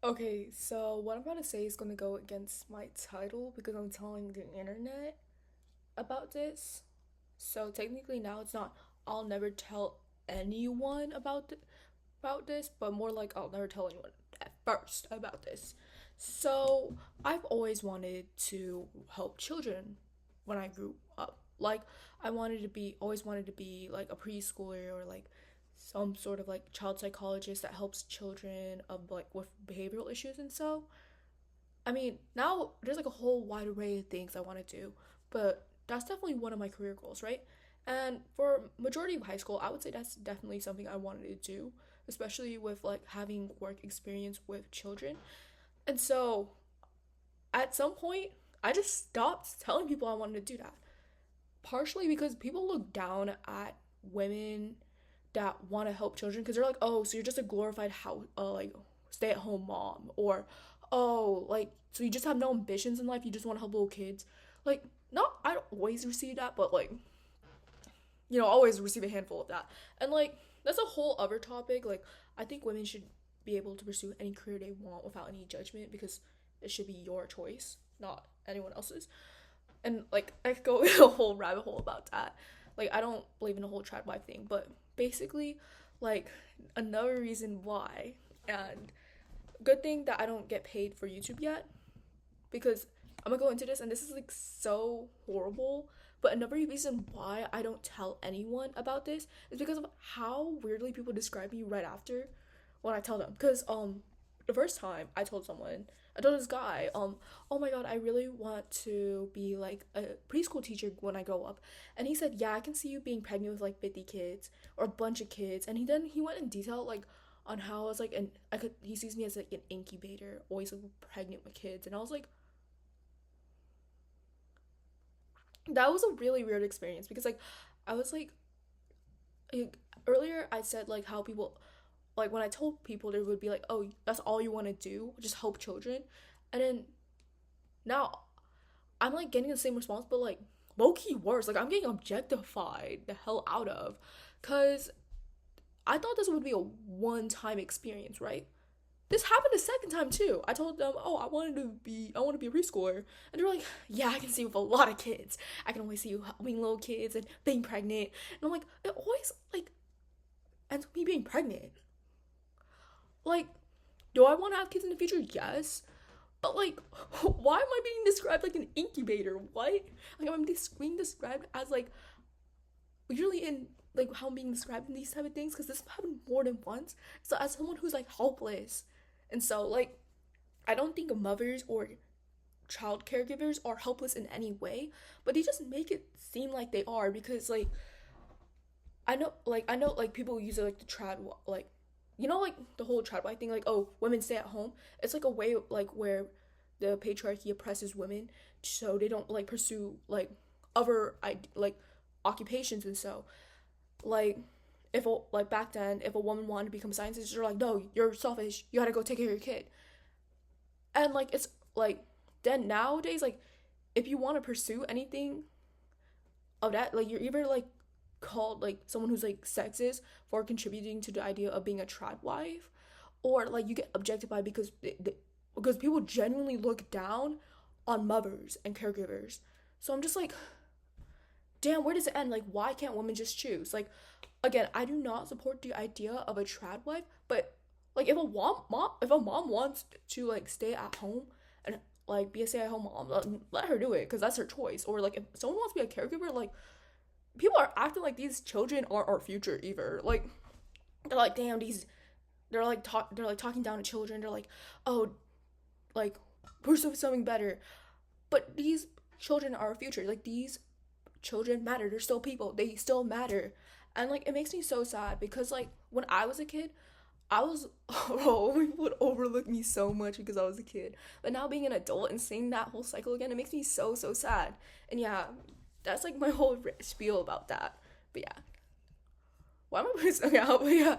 Okay, so what I'm about to say is going to go against my title because I'm telling the internet about this. So technically now it's not I'll never tell anyone about this, but more like I'll never tell anyone at first about this. So, I've always wanted to help children when I grew up. Like I wanted to be always wanted to be like a preschooler or like some sort of like child psychologist that helps children of like with behavioral issues. And so I mean now there's like a whole wide array of things I want to do, but that's definitely one of my career goals, right? And for majority of high school I would say that's definitely something I wanted to do, especially with like having work experience with children. And so at some point I just stopped telling people I wanted to do that, partially because people look down at women that want to help children because they're like, oh, so you're just a glorified house, like stay at home mom, or oh, like so you just have no ambitions in life, you just want to help little kids. Like, not I don't always receive that, but like always receive a handful of that, and like that's a whole other topic. Like, I think women should be able to pursue any career they want without any judgment because it should be your choice, not anyone else's. And like I could go in a whole rabbit hole about that. Like I don't believe in the whole trad wife thing, but basically, like another reason why, and good thing that I don't get paid for YouTube yet, because I'm gonna go into this and this is like so horrible. But another reason why I don't tell anyone about this is because of how weirdly people describe me right after when I tell them. Because the first time I told this guy, oh my god, I really want to be like a preschool teacher when I grow up. And he said, yeah, I can see you being pregnant with like 50 kids or a bunch of kids. And he went in detail like on how I was like, and he sees me as like an incubator, always like pregnant with kids. And I was like, that was a really weird experience because like I was like earlier I said like how people like when I told people they would be like, oh, that's all you want to do, just help children. And then now I'm like getting the same response, but like low key worse. Like I'm getting objectified the hell out of, cause I thought this would be a one time experience, right? This happened a second time too. I told them, oh, I want to be a preschooler, and they're like, yeah, I can see you with a lot of kids. I can always see you helping little kids and being pregnant. And I'm like, it always like ends with me being pregnant. Like, do I want to have kids in the future? Yes. But like, why am I being described like an incubator? What? Like, I'm being described as like usually in like how I'm being described in these type of things because this happened more than once. So as someone who's like helpless, and so like I don't think mothers or child caregivers are helpless in any way, but they just make it seem like they are because like I know like people use it like the trad like like the whole trad white thing, like, oh, women stay at home. It's like a way like where the patriarchy oppresses women so they don't like pursue like other like occupations. And so like if like back then if a woman wanted to become a scientist, they're like, no, you're selfish, you gotta go take care of your kid. And like it's like then nowadays, like if you want to pursue anything of that, like you're either like called like someone who's like sexist for contributing to the idea of being a trad wife, or like you get objectified because because people genuinely look down on mothers and caregivers. So I'm just like, damn, where does it end? Like, why can't women just choose? Like, again, I do not support the idea of a trad wife, but like if a mom wants to like stay at home and like be a stay at home mom, let her do it because that's her choice. Or like if someone wants to be a caregiver, like people are acting like these children are our future either. Like they're like, damn, they're like talking down to children. They're like, oh, like pursue something better. But these children are our future. Like these children matter. They're still people. They still matter. And like it makes me so sad because like when I was a kid, I was oh, people would overlook me so much because I was a kid. But now being an adult and seeing that whole cycle again, it makes me so sad. And yeah, that's like my whole spiel about that. But yeah, why am I putting something out? But yeah,